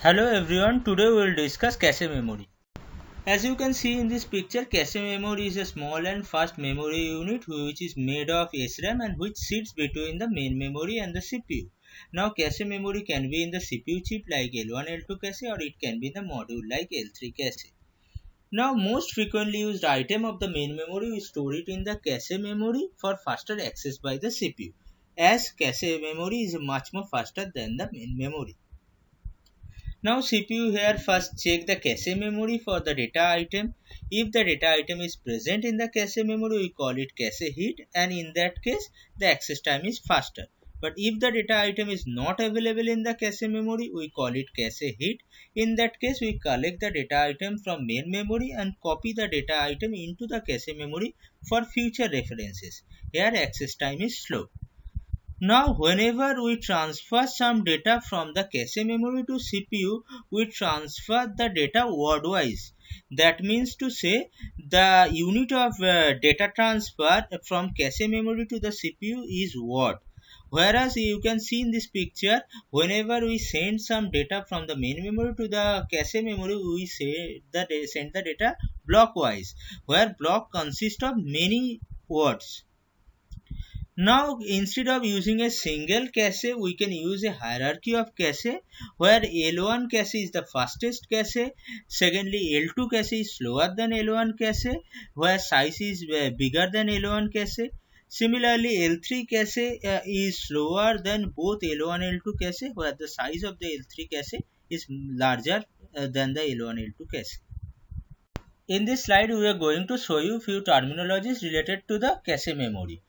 Hello everyone, today we will discuss cache memory. As you can see in this picture, cache memory is a small and fast memory unit which is made of SRAM and which sits between the main memory and the CPU. Now cache memory can be in the CPU chip like L1, L2 cache, or it can be in the module like L3 cache. Now most frequently used item of the main memory, we store it in the cache memory for faster access by the CPU, as cache memory is much more faster than the main memory. Now CPU here first check the cache memory for the data item. If the data item is present in the cache memory, we call it cache hit, and in that case the access time is faster. But if the data item is not available in the cache memory, we call it cache hit. In that case, we collect the data item from main memory and copy the data item into the cache memory for future references. Here access time is slow. Now, whenever we transfer some data from the cache memory to CPU, we transfer the data word-wise. That means to say the unit of data transfer from cache memory to the CPU is word. Whereas you can see in this picture, whenever we send some data from the main memory to the cache memory, we send the data block-wise, where block consists of many words. Now, instead of using a single cache, we can use a hierarchy of cache where L1 cache is the fastest cache. Secondly, L2 cache is slower than L1 cache, where size is bigger than L1 cache. Similarly, L3 cache is slower than both L1 and L2 cache, where the size of the L3 cache is larger than the L1 and L2 cache. In this slide, we are going to show you few terminologies related to the cache memory.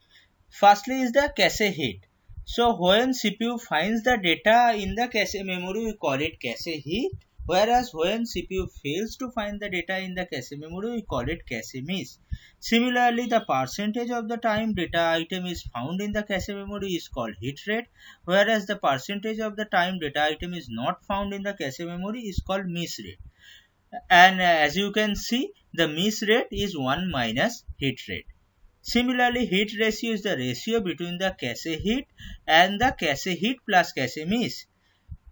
Firstly is the cache hit. So when CPU finds the data in the cache memory, we call it cache hit. Whereas when CPU fails to find the data in the cache memory, we call it cache miss. Similarly, the percentage of the time data item is found in the cache memory is called hit rate. Whereas the percentage of the time data item is not found in the cache memory is called miss rate. And as you can see, the miss rate is 1 minus hit rate. Similarly, hit ratio is the ratio between the cache hit and the cache hit plus cache miss.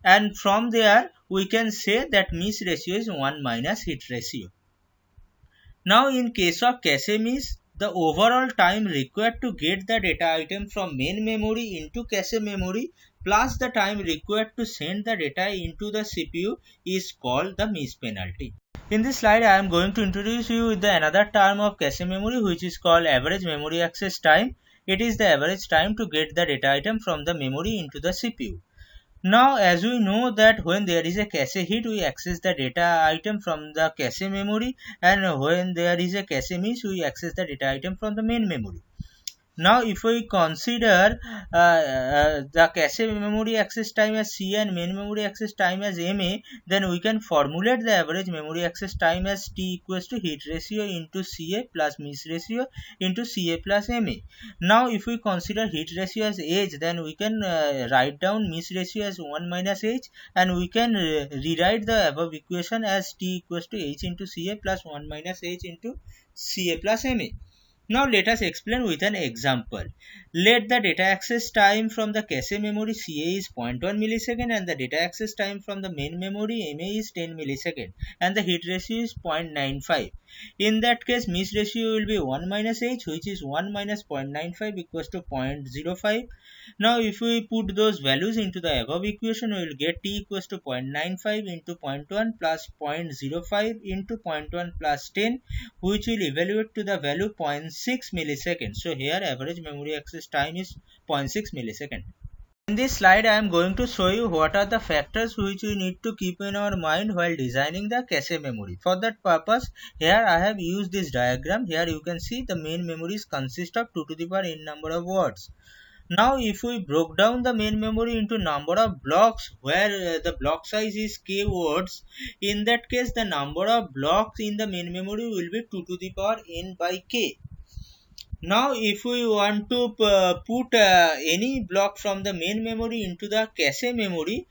And from there, we can say that miss ratio is 1 minus hit ratio. Now, in case of cache miss, the overall time required to get the data item from main memory into cache memory plus the time required to send the data into the CPU is called the miss penalty. In this slide, I am going to introduce you with another term of cache memory, which is called average memory access time. It is the average time to get the data item from the memory into the CPU. Now, as we know that when there is a cache hit, we access the data item from the cache memory, and when there is a cache miss, we access the data item from the main memory. Now, if we consider the cache memory access time as C and main memory access time as MA, then we can formulate the average memory access time as T equals to hit ratio into CA plus miss ratio into CA plus MA. Now, if we consider hit ratio as H, then we can write down miss ratio as 1 minus H, and we can rewrite the above equation as T equals to H into CA plus 1 minus H into CA plus MA. Now let us explain with an example. Let the data access time from the cache memory CA is 0.1 millisecond and the data access time from the main memory MA is 10 millisecond and the hit ratio is 0.95. In that case, miss ratio will be 1 minus H, which is 1 minus 0.95 equals to 0.05. Now if we put those values into the above equation, we will get T equals to 0.95 into 0.1 plus 0.05 into 0.1 plus 10, which will evaluate to the value 0.6 millisecond. So here average memory access time is 0.6 millisecond. In this slide, I am going to show you what are the factors which we need to keep in our mind while designing the cache memory. For that purpose, here I have used this diagram. Here you can see the main memories consist of 2 to the power n number of words. Now, if we broke down the main memory into number of blocks where the block size is k words, in that case the number of blocks in the main memory will be 2 to the power n by k. Now, if we want to put any block from the main memory into the cache memory,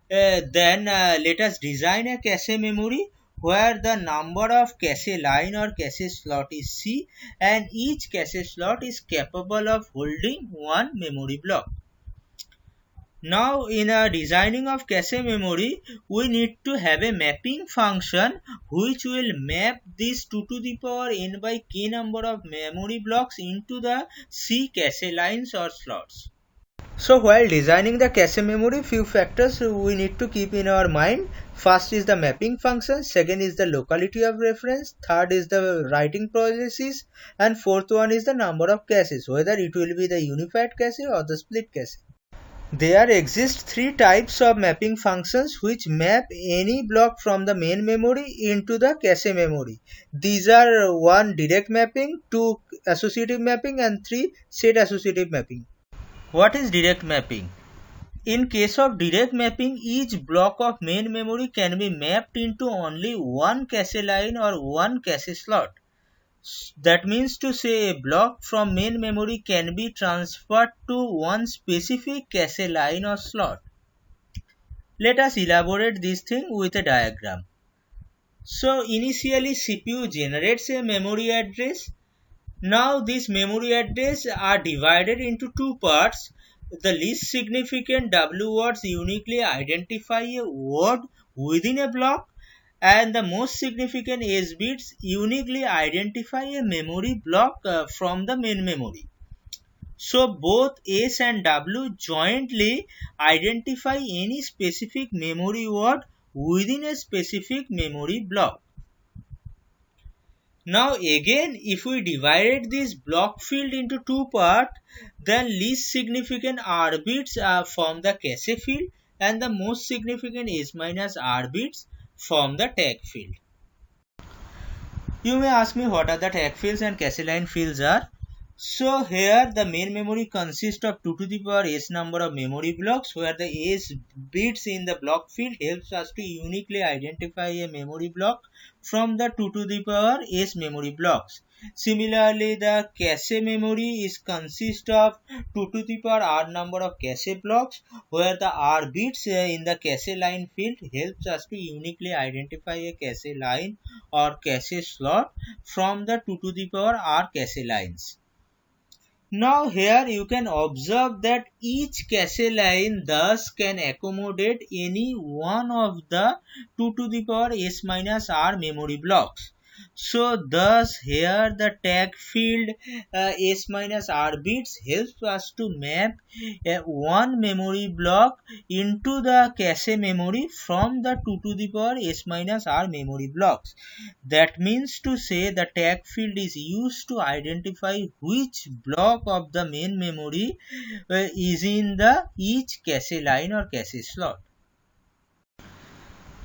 then let us design a cache memory where the number of cache line or cache slot is C and each cache slot is capable of holding one memory block. Now in a designing of cache memory, we need to have a mapping function which will map this 2 to the power n by k number of memory blocks into the C cache lines or slots. So while designing the cache memory, few factors we need to keep in our mind. First is the mapping function, second is the locality of reference, third is the writing processes, and fourth one is the number of caches, whether it will be the unified cache or the split cache. There exist three types of mapping functions which map any block from the main memory into the cache memory. These are 1 direct mapping, 2 associative mapping, and 3 set associative mapping. What is direct mapping? In case of direct mapping, each block of main memory can be mapped into only one cache line or one cache slot. That means to say a block from main memory can be transferred to one specific cache line or slot. Let us elaborate this thing with a diagram. So initially CPU generates a memory address. Now these memory addresses are divided into two parts. The least significant W words uniquely identify a word within a block, and the most significant S bits uniquely identify a memory block from the main memory. So both S and W jointly identify any specific memory word within a specific memory block. Now again, if we divide this block field into two parts, then least significant R bits form the cache field and the most significant S minus R bits form the tag field. You may ask me what are the tag fields and cache line fields are. So here the main memory consists of 2 to the power S number of memory blocks, where the S bits in the block field helps us to uniquely identify a memory block from the 2 to the power S memory blocks. Similarly, the cache memory is consist of 2 to the power R number of cache blocks, where the R bits in the cache line field helps us to uniquely identify a cache line or cache slot from the 2 to the power R cache lines. Now here you can observe that each cache line thus can accommodate any one of the 2 to the power S minus R memory blocks. So thus here the tag field S minus R bits helps us to map one memory block into the cache memory from the 2 to the power S minus R memory blocks. That means to say the tag field is used to identify which block of the main memory is in the each cache line or cache slot.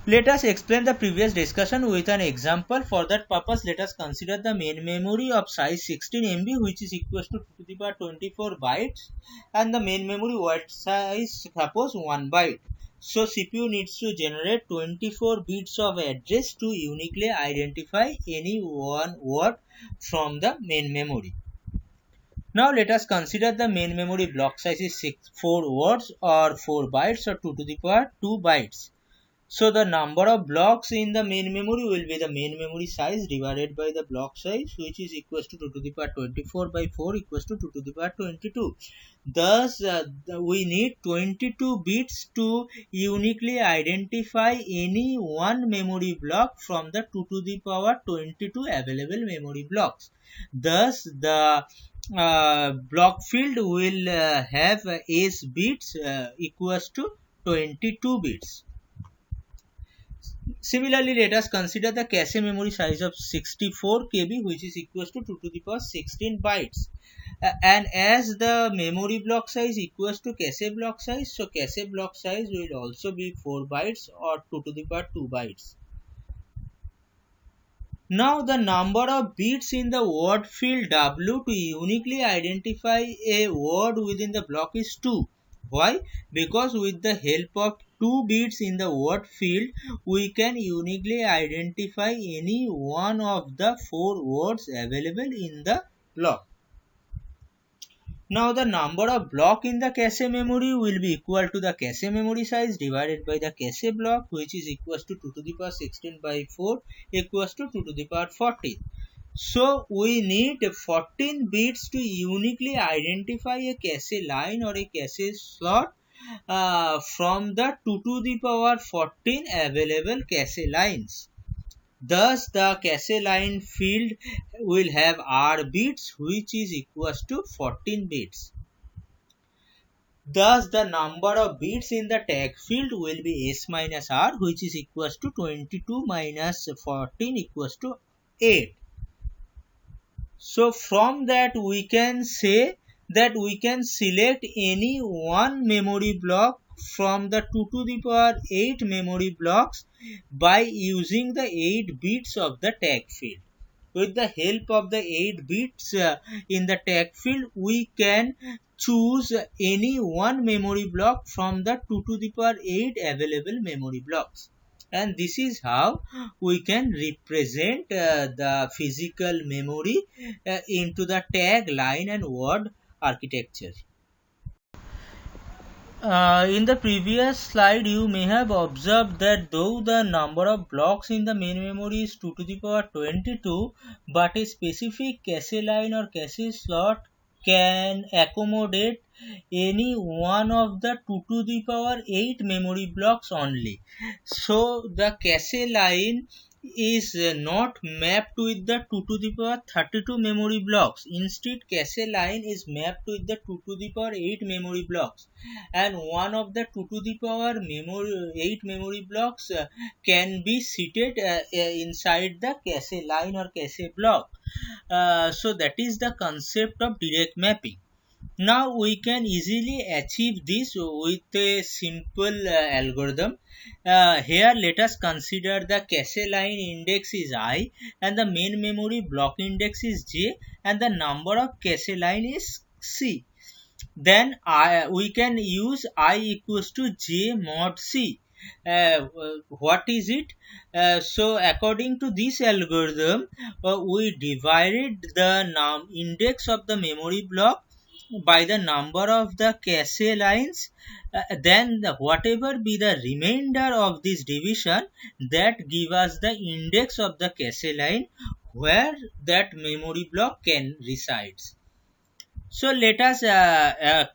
Let us explain the previous discussion with an example. For that purpose, let us consider the main memory of size 16 MB, which is equal to 2 to the power 24 bytes, and the main memory word size suppose 1 byte. So CPU needs to generate 24 bits of address to uniquely identify any one word from the main memory. Now let us consider the main memory block size is 4 words or 4 bytes or 2 to the power 2 bytes. So the number of blocks in the main memory will be the main memory size divided by the block size, which is equals to 2 to the power 24 by 4 equals to 2 to the power 22. Thus we need 22 bits to uniquely identify any one memory block from the 2 to the power 22 available memory blocks. Thus the block field will have S bits equals to 22 bits. Similarly, let us consider the cache memory size of 64 KB, which is equals to 2 to the power 16 bytes. And as the memory block size equals to cache block size, so cache block size will also be 4 bytes or 2 to the power 2 bytes. Now the number of bits in the word field W to uniquely identify a word within the block is 2. Why? Because with the help of 2 bits in the word field, we can uniquely identify any one of the 4 words available in the block. Now the number of block in the cache memory will be equal to the cache memory size divided by the cache block, which is equals to 2 to the power 16 by 4 equals to 2 to the power 14. So we need 14 bits to uniquely identify a cache line or a cache slot from the 2 to the power 14 available cache lines. Thus, the cache line field will have R bits, which is equals to 14 bits. Thus, the number of bits in the tag field will be S minus R, which is equals to 22 minus 14 equals to 8. So, from that we can say that we can select any one memory block from the 2 to the power 8 memory blocks by using the 8 bits of the tag field. With the help of the 8 bits in the tag field, we can choose any one memory block from the 2 to the power 8 available memory blocks. And this is how we can represent the physical memory into the tag, line and word architecture. In the previous slide, you may have observed that though the number of blocks in the main memory is 2 to the power 22, but a specific cache line or cache slot can accommodate any one of the 2 to the power 8 memory blocks only. So, the cache line is not mapped with the 2 to the power 32 memory blocks. Instead, cache line is mapped with the 2 to the power 8 memory blocks, and one of the 2 to the power 8 memory blocks can be seated inside the cache line or cache block. So that is the concept of direct mapping. Now we can easily achieve this with a simple algorithm. Here let us consider the cache line index is I and the main memory block index is J and the number of cache line is C. Then we can use I equals to J mod C. What is it? So according to this algorithm, we divided the index of the memory block by the number of the cache lines, then whatever be the remainder of this division, that give us the index of the cache line where that memory block can resides. So let us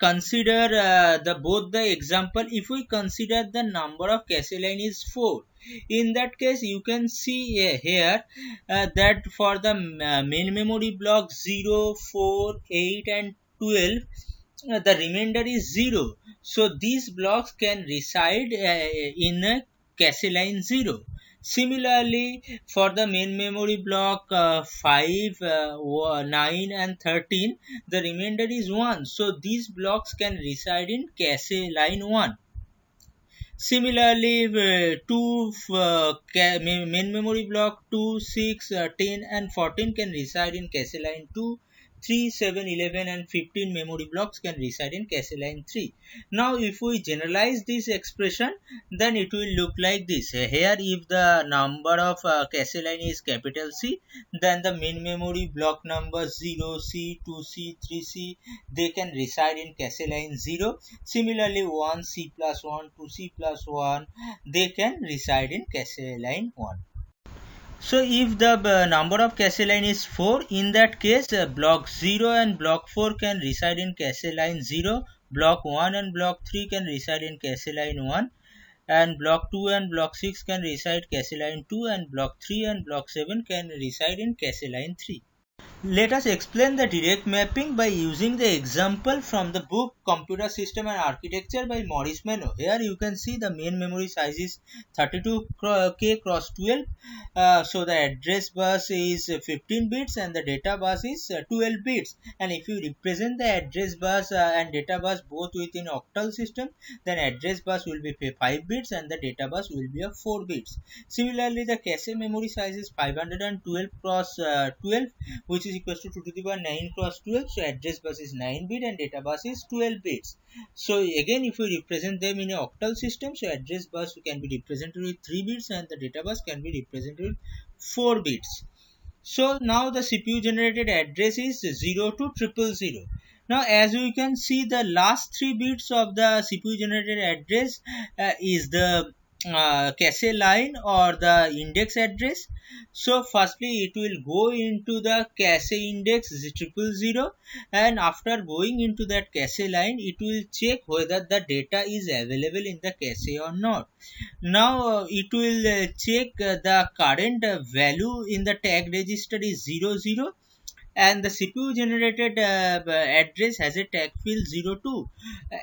consider both the example. If we consider the number of cache line is 4, in that case you can see here that for the main memory block 0, 4, 8 and 12, the remainder is 0. So these blocks can reside in a cache line 0. Similarly, for the main memory block 5, 9 and 13, the remainder is 1. So these blocks can reside in cache line 1. Similarly, main memory block 2, 6, 10 and 14 can reside in cache line 2. 3, 7, 11 and 15 memory blocks can reside in cache line 3. Now if we generalize this expression, then it will look like this. Here if the number of cache line is capital C, then the main memory block number 0C, 2C, 3C, they can reside in cache line 0. Similarly 1C plus 1, 2C plus 1, they can reside in cache line 1. So if the number of cache line is 4, in that case block 0 and block 4 can reside in cache line 0, block 1 and block 3 can reside in cache line 1, and block 2 and block 6 can reside cache line 2, and block 3 and block 7 can reside in cache line 3. Let us explain the direct mapping by using the example from the book Computer System and Architecture by Maurice Meno. Here you can see the main memory size is 32K cross 12. So the address bus is 15 bits and the data bus is 12 bits. And if you represent the address bus and data bus both within octal system, then address bus will be 5 bits and the data bus will be 4 bits. Similarly, the cache memory size is 512 cross 12, which is equals to 2 to the power 9 cross 12. So address bus is 9 bit and data bus is 12 bits. So again, if we represent them in an octal system, so address bus can be represented with 3 bits and the data bus can be represented with 4 bits. So now the CPU generated address is 0 to 000. Now as you can see, the last 3 bits of the CPU generated address is the cache line or the index address. So firstly it will go into the cache index 000, and after going into that cache line it will check whether the data is available in the cache or not. Now it will check the current value in the tag register is 00, and the CPU generated address has a tag field 02,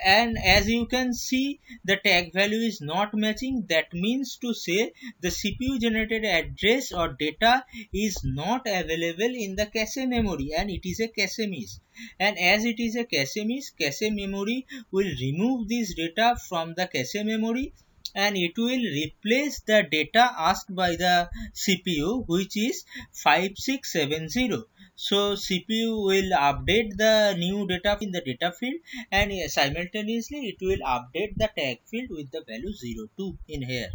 and as you can see the tag value is not matching. That means to say the CPU generated address or data is not available in the cache memory, and it is a cache miss. And as it is a cache miss, cache memory will remove this data from the cache memory, and it will replace the data asked by the CPU, which is 5670. So CPU will update the new data in the data field, and simultaneously it will update the tag field with the value 02 in here.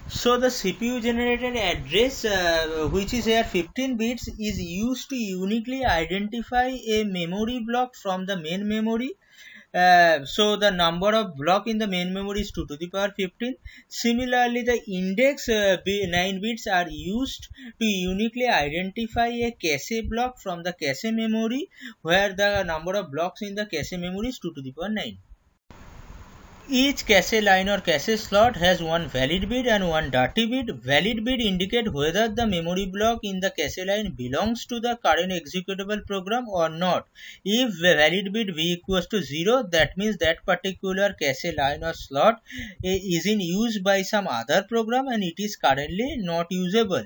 So the CPU generated address, which is here 15 bits, is used to uniquely identify a memory block from the main memory. So the number of block in the main memory is 2 to the power 15. Similarly, the index 9 bits are used to uniquely identify a cache block from the cache memory, where the number of blocks in the cache memory is 2 to the power 9. Each cache line or cache slot has one valid bit and one dirty bit. Valid bit indicate whether the memory block in the cache line belongs to the current executable program or not. If the valid bit v equals to 0, that means that particular cache line or slot is in use by some other program and it is currently not usable.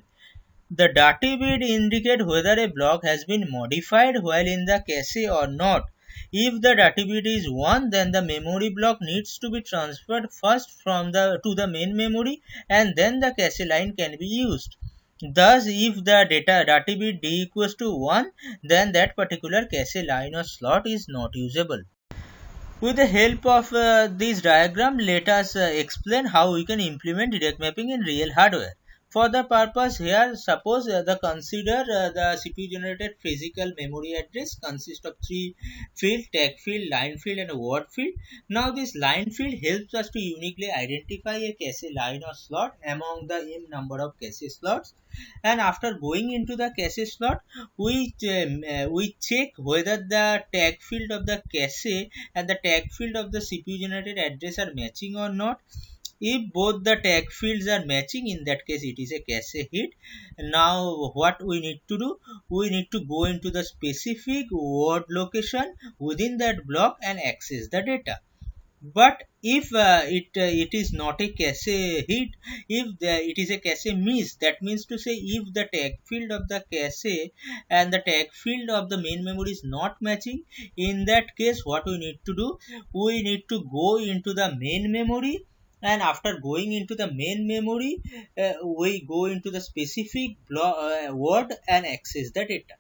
The dirty bit indicate whether a block has been modified while in the cache or not. If the dirty bit is 1, then the memory block needs to be transferred first from the to the main memory, and then the cache line can be used. Thus, if the dirty bit d equals to 1, then that particular cache line or slot is not usable. With the help of this diagram, let us explain how we can implement direct mapping in real hardware. For the purpose here, suppose consider the CPU generated physical memory address consists of three field: tag field, line field, and a word field. Now this line field helps us to uniquely identify a cache line or slot among the n number of cache slots. And after going into the cache slot, we check whether the tag field of the cache and the tag field of the CPU generated address are matching or not. If both the tag fields are matching, in that case it is a cache hit. Now what we need to do, we need to go into the specific word location within that block and access the data. But if it is not a cache hit, if it is a cache miss, that means to say if the tag field of the cache and the tag field of the main memory is not matching, in that case what we need to do, we need to go into the main memory, and after going into the main memory, we go into the specific word and access the data.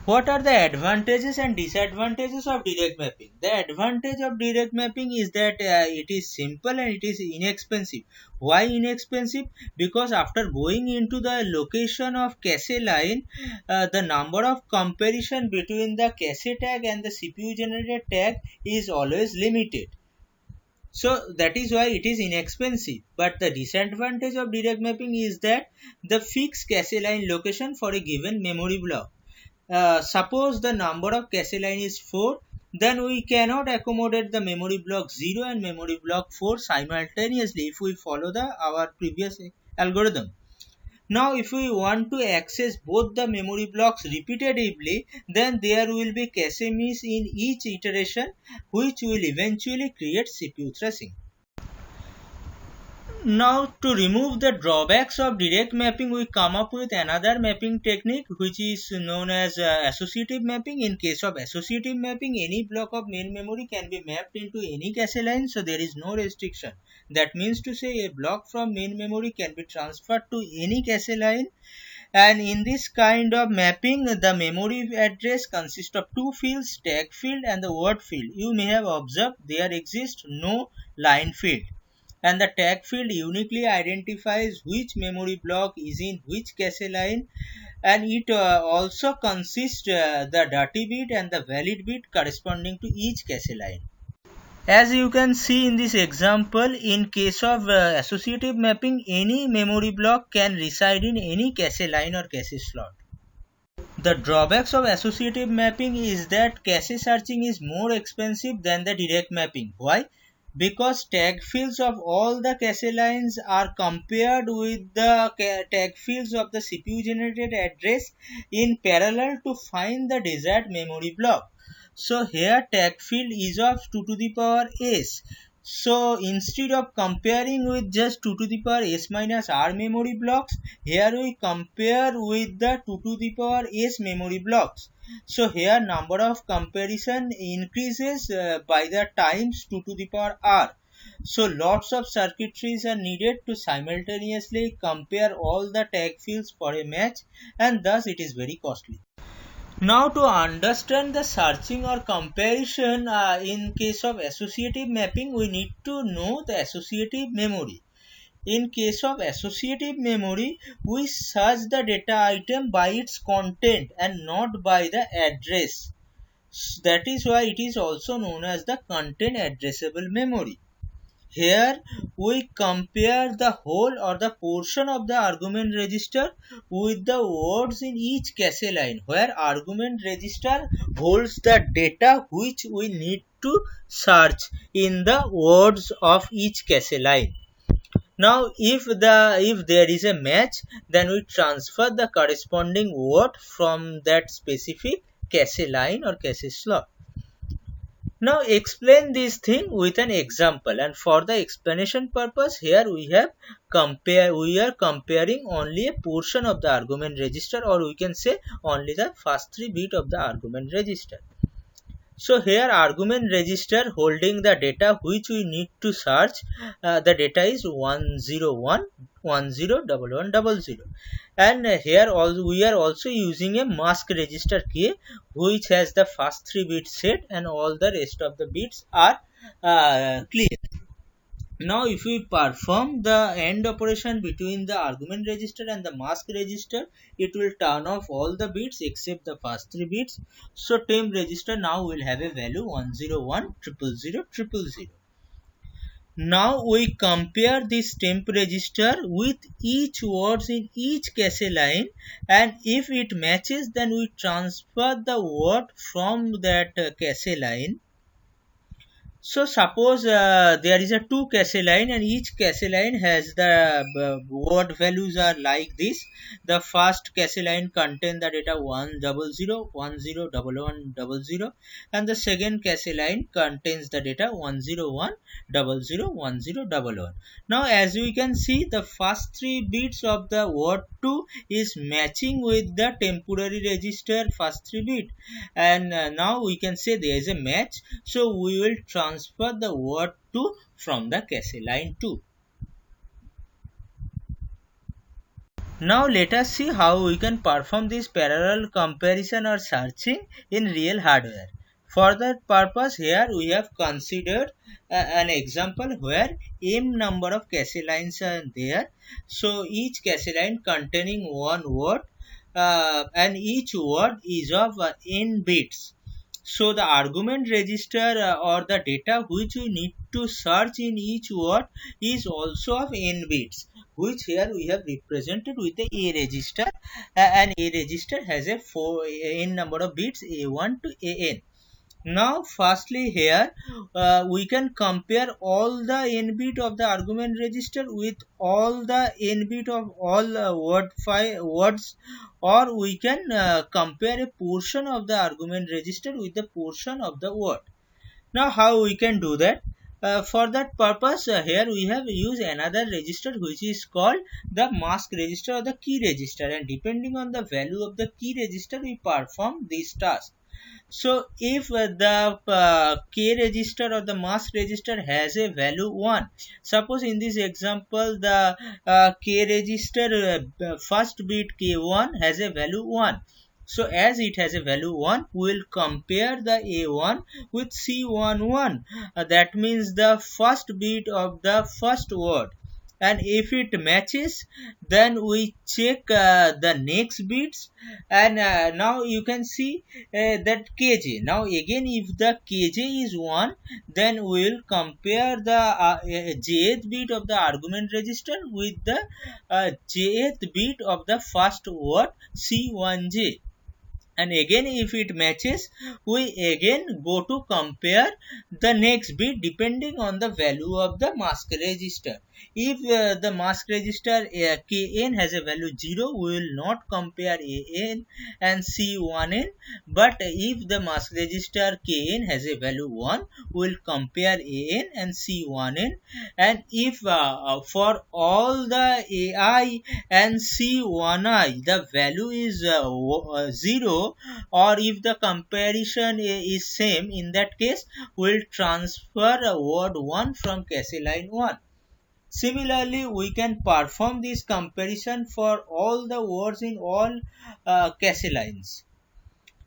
What are the advantages and disadvantages of direct mapping? The advantage of direct mapping is that it is simple and it is inexpensive. Why inexpensive? Because after going into the location of cache line, the number of comparison between the cache tag and the CPU generated tag is always limited. So that is why it is inexpensive. But the disadvantage of direct mapping is that the fixed cache line location for a given memory block. Suppose the number of cache line is 4, then we cannot accommodate the memory block 0 and memory block 4 simultaneously if we follow our previous algorithm. Now if we want to access both the memory blocks repetitively, then there will be cache miss in each iteration, which will eventually create CPU thrashing. Now to remove the drawbacks of direct mapping, we come up with another mapping technique which is known as associative mapping. In case of associative mapping, any block of main memory can be mapped into any cache line, so there is no restriction. That means to say a block from main memory can be transferred to any cache line. And in this kind of mapping, the memory address consists of two fields, tag field and the word field. You may have observed there exists no line field, and the tag field uniquely identifies which memory block is in which cache line, and it also consists the dirty bit and the valid bit corresponding to each cache line. As you can see in this example, in case of associative mapping, any memory block can reside in any cache line or cache slot. The drawbacks of associative mapping is that cache searching is more expensive than the direct mapping. Why? Because tag fields of all the cache lines are compared with the tag fields of the CPU generated address in parallel to find the desired memory block. So here tag field is of 2 to the power s. So instead of comparing with just 2 to the power s minus r memory blocks, here we compare with the 2 to the power s memory blocks. So here number of comparison increases by the times 2 to the power r. So lots of circuitries are needed to simultaneously compare all the tag fields for a match, and thus it is very costly. Now to understand the searching or comparison in case of associative mapping, we need to know the associative memory. In case of associative memory, we search the data item by its content and not by the address. That is why it is also known as the content addressable memory. Here we compare the whole or the portion of the argument register with the words in each cache line, where argument register holds the data which we need to search in the words of each cache line. Now if there is a match, then we transfer the corresponding word from that specific cache line or cache slot. Now explain this thing with an example, and for the explanation purpose here we are comparing only a portion of the argument register, or we can say only the first 3 bit of the argument register. So here argument register holding the data which we need to search, the data is 101 101100, and here also we are also using a mask register key which has the first 3 bits set and all the rest of the bits are clear. Now if we perform the AND operation between the argument register and the mask register, it will turn off all the bits except the first 3 bits. So temp register now will have a value 101000000. Now we compare this temp register with each words in each cache line, and if it matches, then we transfer the word from that cache line. So suppose there is a 2 cache line, and each cache line has the word values are like this. The first cache line contains the data 100101100, and the second cache line contains the data 101001011. Now as we can see, the first 3 bits of the word 2 is matching with the temporary register first 3 bit, and now we can say there is a match. So we will transfer the word 2 from the cache line 2. Now let us see how we can perform this parallel comparison or searching in real hardware. For that purpose, here we have considered an example where m number of cache lines are there. So each cache line containing one word, and each word is of n bits. So the argument register or the data which we need to search in each word is also of n bits, which here we have represented with the A register, and A register has a n number of bits A1 to AN. Now firstly here we can compare all the n bit of the argument register with all the n bit of all words, or we can compare a portion of the argument register with the portion of the word. Now how we can do that? For that purpose, here we have used another register which is called the mask register or the key register, and depending on the value of the key register we perform this task. So if the K register or the mask register has a value 1, suppose in this example the K register first bit K1 has a value 1. So as it has a value 1, we will compare the A1 with C11. That means the first bit of the first word. and if it matches, then we check the next bits, and now you can see that kj. Now again, if the kj is 1, then we will compare the jth bit of the argument register with the jth bit of the first word c1j, and again if it matches, we again go to compare the next bit depending on the value of the mask register. If the mask register kn has a value 0, we will not compare an and c1n, but if the mask register kn has a value 1, we will compare an and c1n, and if for all the ai and c1i the value is 0, or if the comparison is same, in that case we'll transfer word 1 from cache line 1. Similarly, we can perform this comparison for all the words in all cache lines.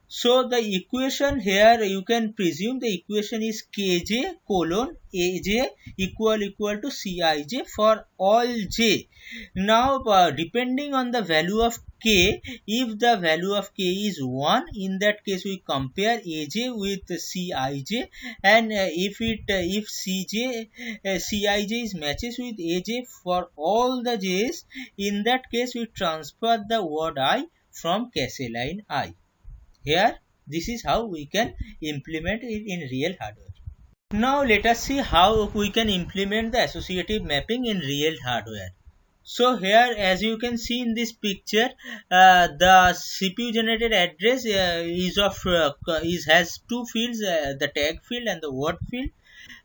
So the equation here, you can presume the equation is kj colon aj equal to cij for all j. Now depending on the value of k, if the value of k is 1, in that case we compare aj with cij, and if cj cij is matches with aj for all the j's, in that case we transfer the word I from cache line I. Here, this is how we can implement it in real hardware. Now let us see how we can implement the associative mapping in real hardware. So here, as you can see in this picture, the CPU generated address has two fields, the tag field and the word field.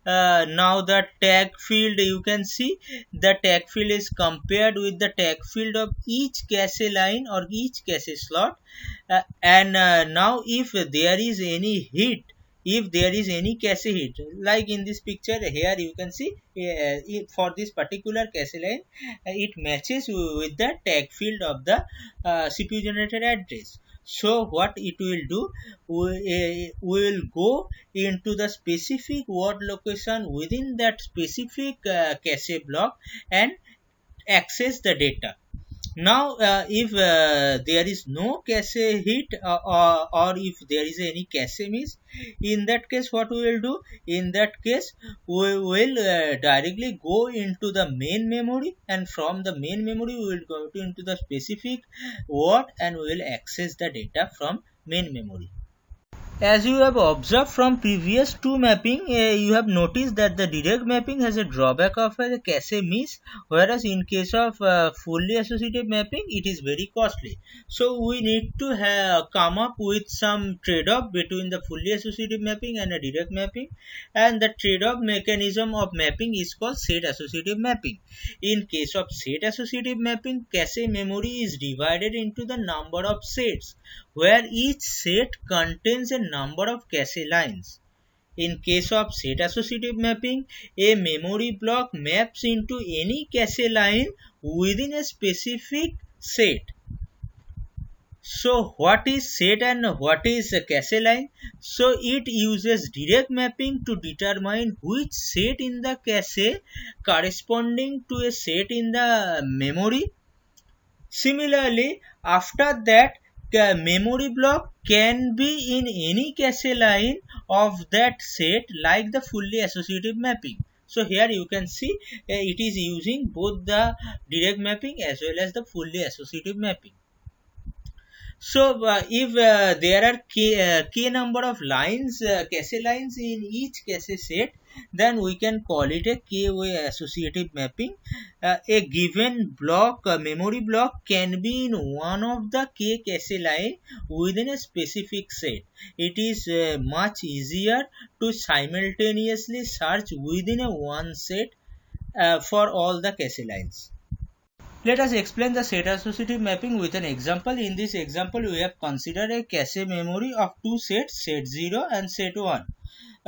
Now the tag field, you can see the tag field is compared with the tag field of each cache line or each cache slot, and now if there is any hit, if there is any cache hit, like in this picture here you can see for this particular cache line it matches with the tag field of the CPU generated address. So what it will do, we will go into the specific word location within that specific cache block and access the data. Now if there is no cache hit, or if there is any cache miss, in that case what we will do, in that case we will directly go into the main memory, and from the main memory we will go into the specific word and we will access the data from main memory. As you have observed from previous two mapping, you have noticed that the direct mapping has a drawback of a cache miss, whereas in case of fully associative mapping, it is very costly. So we need to come up with some trade-off between the fully associative mapping and a direct mapping, and the trade-off mechanism of mapping is called set associative mapping. In case of set associative mapping, cache memory is divided into the number of sets, where each set contains a number of cache lines. In case of set associative mapping, a memory block maps into any cache line within a specific set. So what is set and what is a cache line? So it uses direct mapping to determine which set in the cache corresponding to a set in the memory. Similarly, after that, the memory block can be in any cache line of that set, like the fully associative mapping. So here you can see it is using both the direct mapping as well as the fully associative mapping. So if there are k number of lines, cache lines in each cache set, then we can call it a k-way associative mapping. A given block, memory block, can be in one of the k cache line within a specific set. It is much easier to simultaneously search within a one set for all the cache lines. Let us explain the set associative mapping with an example. In this example, we have considered a cache memory of two sets, set 0 and set 1.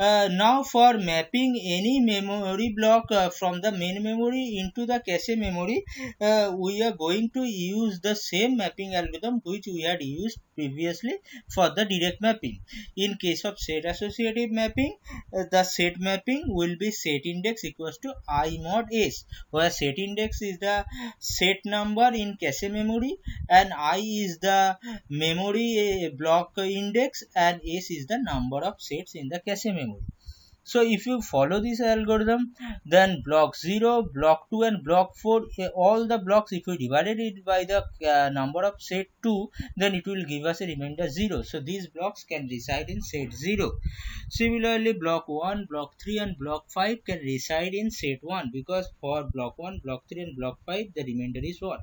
Now for mapping any memory block from the main memory into the cache memory, we are going to use the same mapping algorithm which we had used previously for the direct mapping. In case of set associative mapping, the set mapping will be set index equals to I mod s, where set index is the set number in cache memory and I is the memory block index and s is the number of sets in the cache memory. So if you follow this algorithm, then block 0, block 2 and block 4, all the blocks, if we divided it by the number of set 2, then it will give us a remainder 0. So these blocks can reside in set 0. Similarly, block 1, block 3 and block 5 can reside in set 1, because for block 1, block 3 and block 5 the remainder is 1.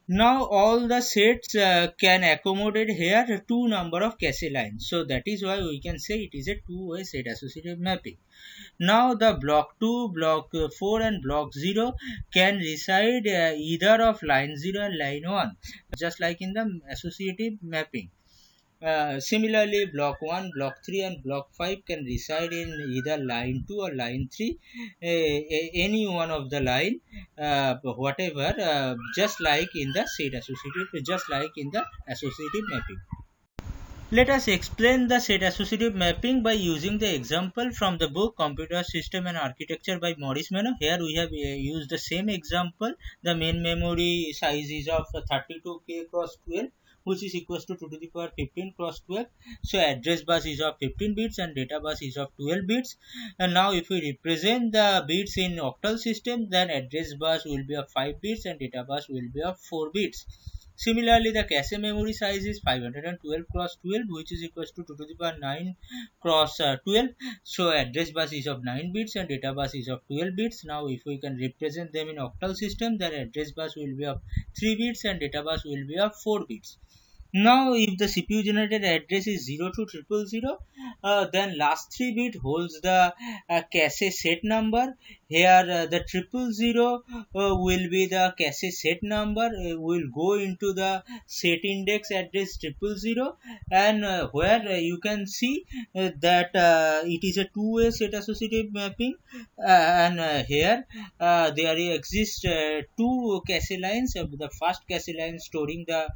Now all the sets can accommodate here two number of cache lines. So that is why we can say it is a two-way set associative mapping. Now the block 2, block 4 and block 0 can reside either of line 0 and line 1, just like in the associative mapping. Similarly, block 1, block 3 and block 5 can reside in either line 2 or line 3, any one of the line, whatever, just like in the set associative, just like in the associative mapping. Let us explain the set associative mapping by using the example from the book Computer System and Architecture by Maurice Mano. Here we have used the same example. The main memory size is of 32K cross 12, which is equals to 2 to the power 15 cross 12. So address bus is of 15 bits and data bus is of 12 bits. And now if we represent the bits in octal system, then address bus will be of 5 bits and data bus will be of 4 bits. Similarly, the cache memory size is 512 cross 12, which is equals to 2 to the power 9 cross 12. So address bus is of 9 bits and data bus is of 12 bits. Now if we can represent them in octal system, then address bus will be of 3 bits and data bus will be of 4 bits. Now if the CPU generated address is 0 to 000, then last 3 bit holds the cache set number. Here the 000 will be the cache set number, will go into the set index address 000, and where you can see that it is a two-way set associative mapping, and here there exists two cache lines. The first cache line storing the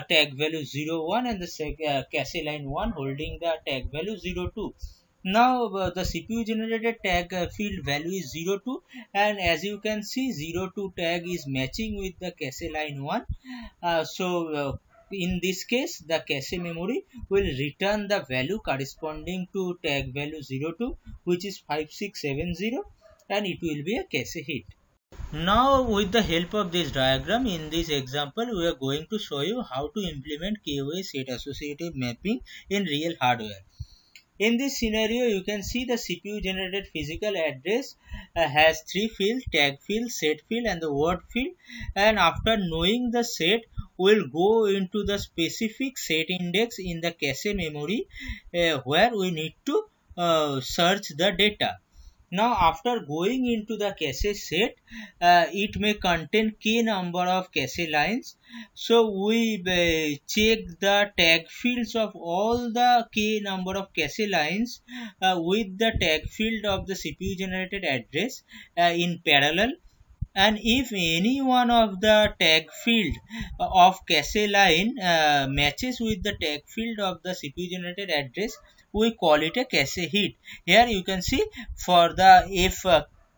tag value 01 and the cache line 1 holding the tag value 02. Now the CPU generated tag field value is 02, and as you can see 02 tag is matching with the cache line 1. In this case the cache memory will return the value corresponding to tag value 02, which is 5670, and it will be a cache hit. Now with the help of this diagram in this example, we are going to show you how to implement k-way set associative mapping in real hardware. In this scenario, you can see the CPU generated physical address has three fields: tag field, set field and the word field, and after knowing the set, we'll go into the specific set index in the cache memory where we need to search the data. Now after going into the cache set, it may contain k number of cache lines. So we check the tag fields of all the k number of cache lines with the tag field of the CPU generated address in parallel. And if any one of the tag field of cache line matches with the tag field of the CPU generated address, we call it a cache hit. Here you can see for the if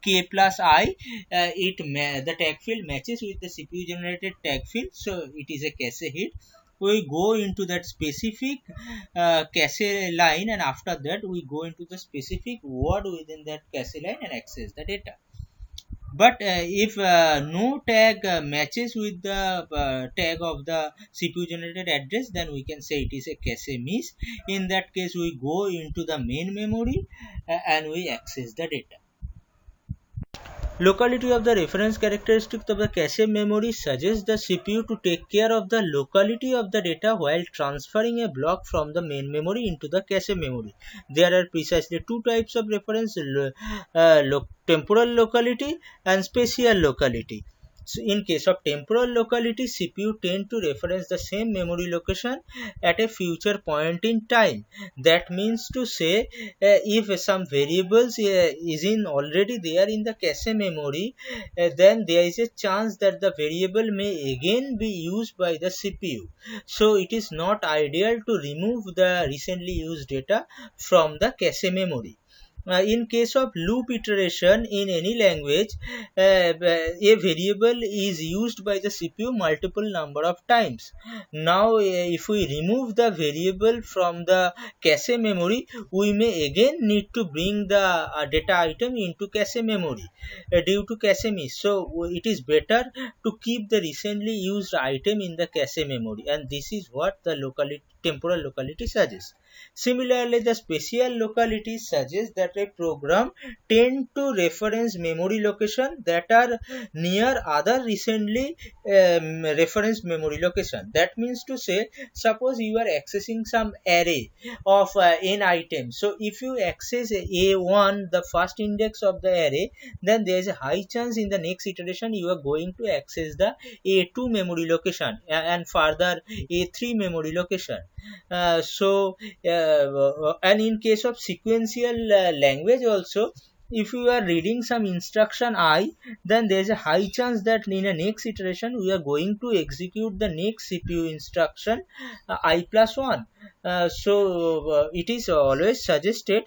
k plus I, the tag field matches with the CPU generated tag field, so it is a cache hit. We go into that specific cache line, and after that we go into the specific word within that cache line and access the data. But if no tag matches with the tag of the CPU generated address, then we can say it is a cache miss. In that case, we go into the main memory and we access the data. Locality of the reference characteristics of the cache memory suggests the CPU to take care of the locality of the data while transferring a block from the main memory into the cache memory. There are precisely two types of reference: temporal locality and spatial locality. So in case of temporal locality, CPU tend to reference the same memory location at a future point in time. That means to say, if some variables is in already there in the cache memory, then there is a chance that the variable may again be used by the CPU. So it is not ideal to remove the recently used data from the cache memory. In case of loop iteration in any language, a variable is used by the CPU multiple number of times. Now, if we remove the variable from the cache memory, we may again need to bring the data item into cache memory due to cache miss. So, it is better to keep the recently used item in the cache memory, and this is what the temporal locality suggests. Similarly, the spatial locality suggests that a program tend to reference memory location that are near other recently referenced memory location. That means to say, suppose you are accessing some array of n items. So if you access A1, the first index of the array, then there is a high chance in the next iteration you are going to access the A2 memory location and further A3 memory location. And in case of sequential language also, if you are reading some instruction I, then there is a high chance that in the next iteration we are going to execute the next CPU instruction I plus 1. It is always suggested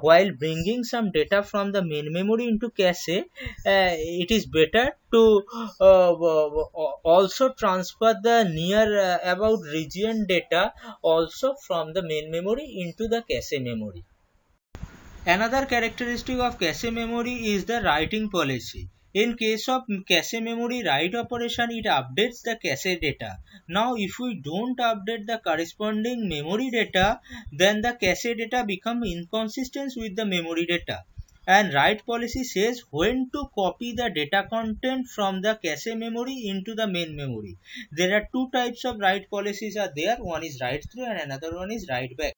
while bringing some data from the main memory into cache, it is better to also transfer the near about region data also from the main memory into the cache memory. Another characteristic of cache memory is the writing policy. In case of cache memory write operation, it updates the cache data. Now, if we don't update the corresponding memory data, then the cache data become inconsistent with the memory data. And write policy says when to copy the data content from the cache memory into the main memory. There are two types of write policies are there. One is write through and another one is write back.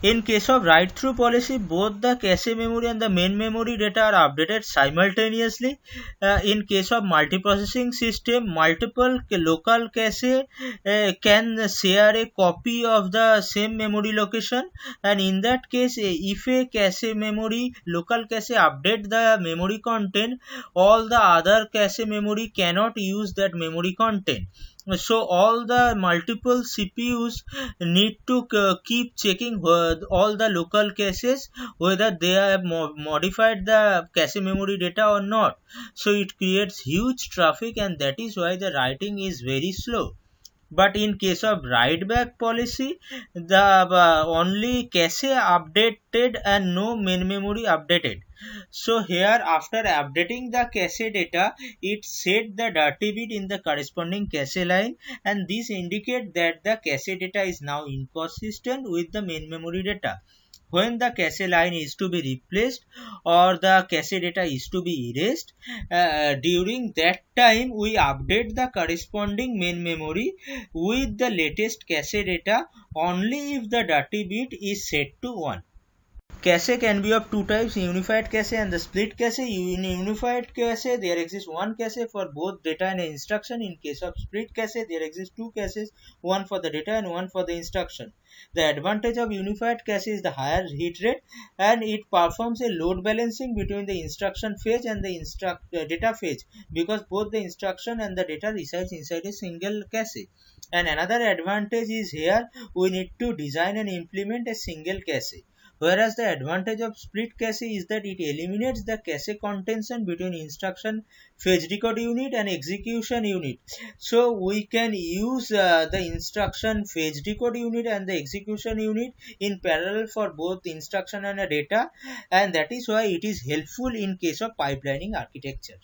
In case of write-through policy, both the cache memory and the main memory data are updated simultaneously. In case of multiprocessing system, multiple local cache can share a copy of the same memory location, and in that case, if a cache memory local cache update the memory content, all the other cache memory cannot use that memory content. So all the multiple CPUs need to keep checking all the local caches whether they have modified the cache memory data or not. So it creates huge traffic, and that is why the writing is very slow. But in case of write back policy, the only cache updated and no main memory updated. So here, after updating the cache data, it set the dirty bit in the corresponding cache line, and this indicates that the cache data is now inconsistent with the main memory data. When the cache line is to be replaced or the cache data is to be erased, during that time we update the corresponding main memory with the latest cache data only if the dirty bit is set to 1. Cache can be of two types, unified cache and the split cache. In unified cache, there exists one cache for both data and instruction. In case of split cache, there exist two caches, one for the data and one for the instruction. The advantage of unified cache is the higher hit rate, and it performs a load balancing between the instruction phase and the data phase, because both the instruction and the data resides inside a single cache. And another advantage is here we need to design and implement a single cache. Whereas the advantage of split cache is that it eliminates the cache contention between instruction fetch decode unit and execution unit. So we can use the instruction fetch decode unit and the execution unit in parallel for both instruction and data, and that is why it is helpful in case of pipelining architecture.